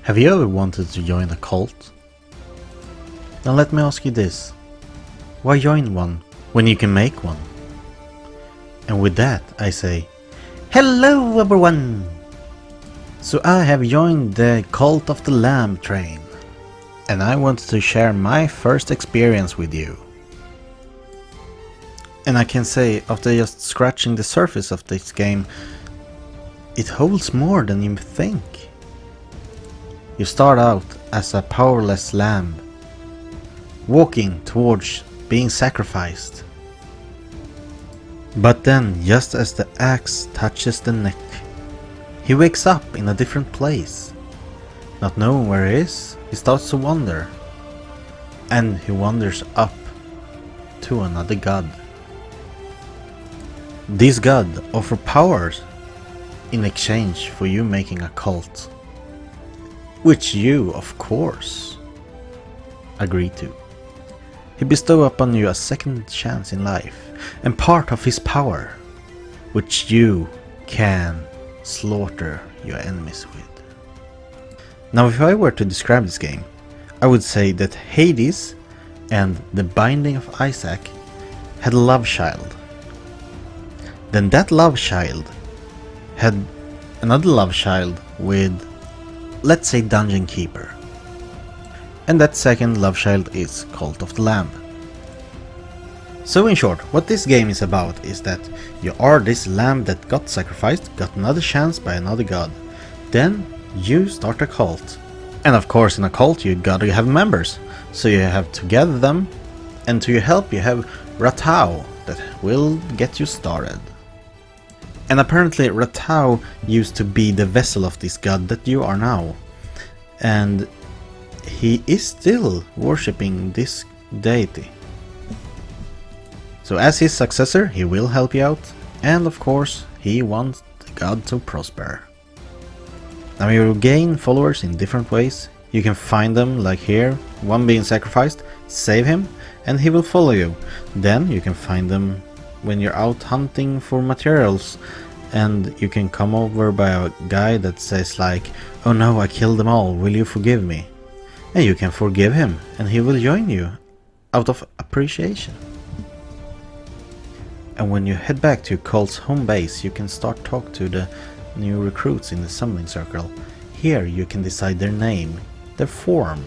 Have you ever wanted to join a cult? Now let me ask you this. Why join one when you can make one? And with that I say, hello everyone! So I have joined the Cult of the Lamb train, and I wanted to share my first experience with you. And I can say, after just scratching the surface of this game, it holds more than you think. You start out as a powerless lamb, walking towards being sacrificed. But then, just as the axe touches the neck, he wakes up in a different place. Not knowing where he is, he starts to wander. And he wanders up to another god. This god offers powers in exchange for you making a cult, which you, of course, agree to. He bestows upon you a second chance in life, and part of his power, which you can slaughter your enemies with. Now, if I were to describe this game, I would say that Hades and the Binding of Isaac had a love child. Then that love child had another love child with, let's say, Dungeon Keeper. And that second love child is Cult of the Lamb. So in short, what this game is about is that you are this lamb that got sacrificed, got another chance by another god. Then you start a cult. And of course in a cult you gotta have members. So you have to gather them, and to your help you have Ratau that will get you started. And apparently Ratau used to be the vessel of this god that you are now. And he is still worshipping this deity. So as his successor, he will help you out, and of course, he wants the god to prosper. Now you will gain followers in different ways. You can find them, like here, one being sacrificed, save him, and he will follow you. Then you can find them when you're out hunting for materials, and you can come over by a guy that says like, oh no, I killed them all, will you forgive me? And you can forgive him, and he will join you out of appreciation. And when you head back to your cult's home base, you can start talk to the new recruits in the summoning circle. Here you can decide their name, their form.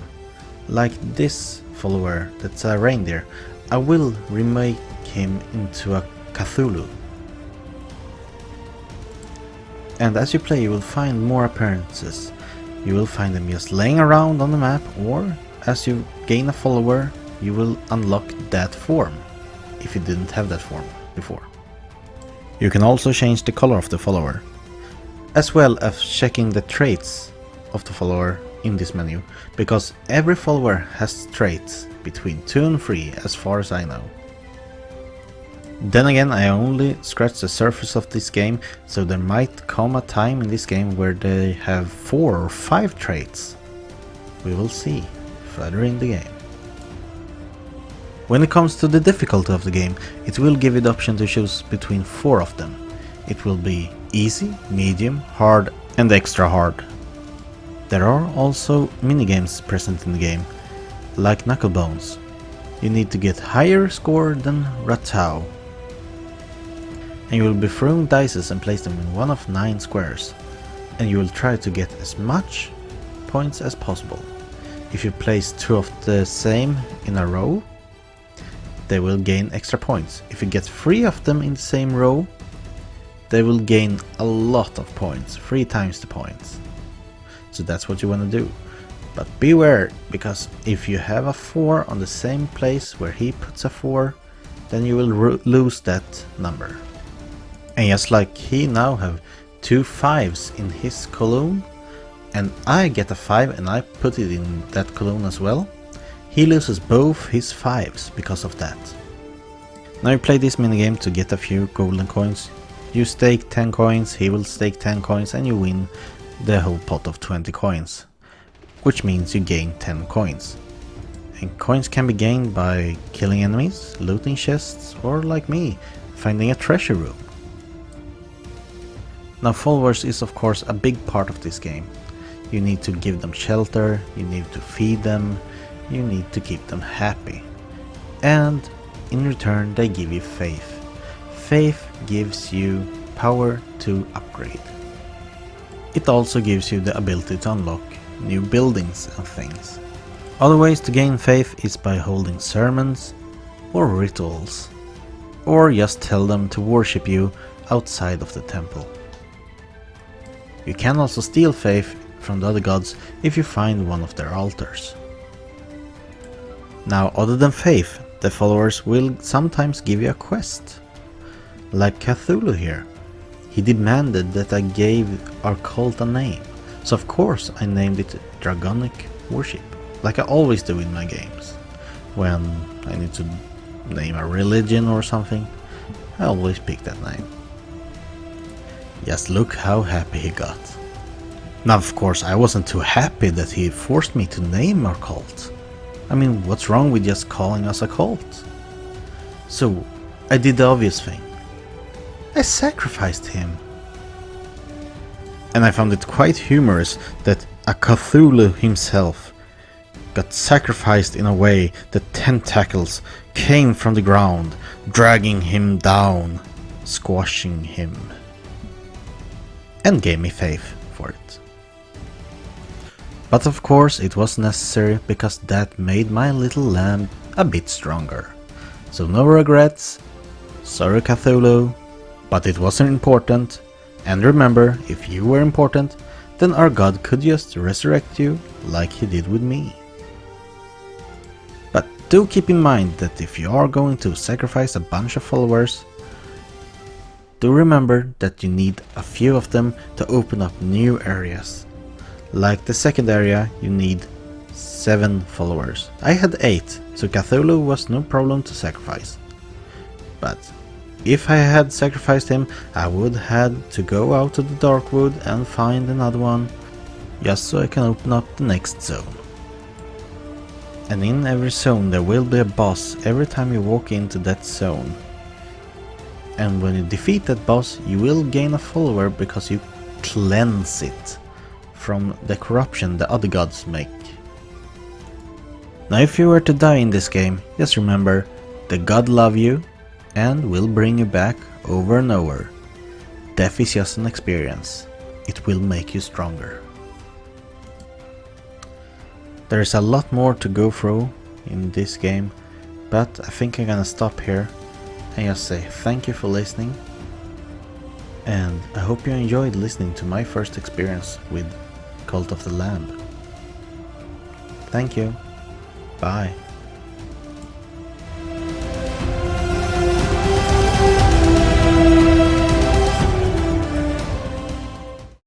Like this follower that's a reindeer, I will remake him into a Cthulhu. And as you play you will find more appearances. You will find them just laying around on the map, or as you gain a follower you will unlock that form, if you didn't have that form before. You can also change the color of the follower, as well as checking the traits of the follower in this menu, because every follower has traits between 2 and 3 as far as I know. Then again, I only scratched the surface of this game, so there might come a time in this game where they have 4 or 5 traits. We will see further in the game. When it comes to the difficulty of the game, it will give you the option to choose between 4 of them. It will be easy, medium, hard and extra hard. There are also minigames present in the game, like Knucklebones. You need to get higher score than Ratau. And you will be throwing dice and place them in one of 9 squares. And you will try to get as much points as possible. If you place 2 of the same in a row, they will gain extra points. If you get 3 of them in the same row, they will gain a lot of points, 3 times the points. So that's what you want to do. But beware, because if you have a 4 on the same place where he puts a 4, then you will lose that number. And just like he now have 2 5s in his column, and I get a 5 and I put it in that column as well, he loses both his 5s because of that. Now you play this minigame to get a few golden coins. You stake 10 coins, he will stake 10 coins, and you win the whole pot of 20 coins. Which means you gain 10 coins. And coins can be gained by killing enemies, looting chests, or like me, finding a treasure room. Now followers is of course a big part of this game. You need to give them shelter, you need to feed them, you need to keep them happy. And in return they give you faith. Faith gives you power to upgrade. It also gives you the ability to unlock new buildings and things. Other ways to gain faith is by holding sermons or rituals, or just tell them to worship you outside of the temple. You can also steal faith from the other gods if you find one of their altars. Now, other than faith, the followers will sometimes give you a quest. Like Cthulhu here. He demanded that I gave our cult a name, so of course I named it Dragonic Worship, like I always do in my games. When I need to name a religion or something, I always pick that name. Just look how happy he got. Now of course I wasn't too happy that he forced me to name our cult. I mean, what's wrong with just calling us a cult? So I did the obvious thing. I sacrificed him. And I found it quite humorous that a Cthulhu himself got sacrificed in a way that tentacles came from the ground, dragging him down, squashing him. And gave me faith for it. But of course it was necessary because that made my little lamb a bit stronger. So no regrets, sorry Cthulhu, but it wasn't important, and remember, if you were important, then our god could just resurrect you like he did with me. But do keep in mind that if you are going to sacrifice a bunch of followers, do remember that you need a few of them to open up new areas. Like the second area, you need 7 followers. I had 8, so Cthulhu was no problem to sacrifice. But if I had sacrificed him, I would had to go out to the Darkwood and find another one, just so I can open up the next zone. And in every zone there will be a boss every time you walk into that zone. And when you defeat that boss, you will gain a follower because you cleanse it from the corruption the other gods make. Now if you were to die in this game, just remember, the god love you and will bring you back over and over. Death is just an experience. It will make you stronger. There is a lot more to go through in this game, but I think I'm gonna stop here and just say thank you for listening, and I hope you enjoyed listening to my first experience with Cult of the Lamb. Thank you. Bye.